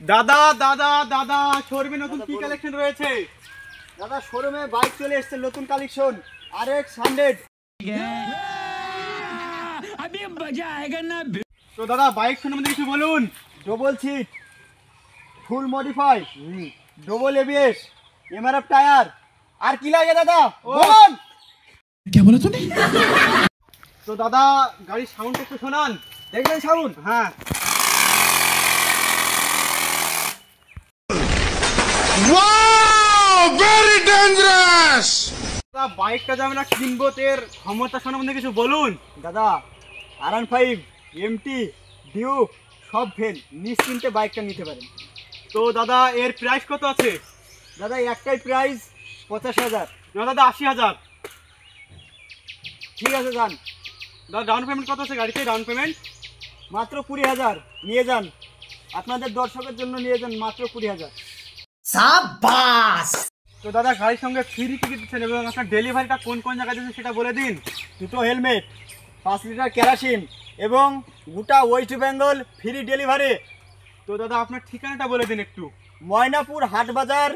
দাদা দাদা দাদা শোরুমে নতুন কি কালেকশন রয়েছে? দাদা শোরুমে বাইক চলে এসেছে, নতুন কালেকশন RX 100। अभी मजा आएगा ना। তো দাদা বাইক সম্বন্ধে কিছু বলুন। Double seat, full modify, double ABS, MRF tyre. আর কি লাগে দাদা বলুন। क्या बोला तूने? তো দাদা গাড়ির সাউন্ড একটু শোনান। দেখবেন সাউন্ড? হ্যাঁ। Wow! Very dangerous! দাদা বাইকটা যে আমরা কিনবো এর ক্ষমতা সম্বন্ধে কিছু বলুন। দাদা R15 MT ডিউক সব ফেল, নিশ্চিন্তে বাইকটা নিতে পারেন। তো দাদা এর প্রাইস কত আছে? দাদা একটাই প্রাইস 85,000। না দাদা 80,000। ঠিক আছে যান। দাদা ডাউন পেমেন্ট কত আছে গাড়িতে? ডাউন পেমেন্ট মাত্র 20,000 নিয়ে যান, আপনাদের দর্শকের জন্য নিয়ে যান, মাত্র 20,000। তো দাদা গাড়ির সঙ্গে ফ্রি টিকিট দিচ্ছেন এবং আপনার ডেলিভারিটা কোন কোন জায়গায় দিচ্ছেন সেটা বলে দিন। দুটো হেলমেট, 5 লিটার কেরোসিন এবং গোটা ওয়েস্ট বেঙ্গল ফ্রি ডেলিভারি। তো দাদা আপনার ঠিকানাটা বলে দিন একটু। ময়নাপুর হাট বাজার।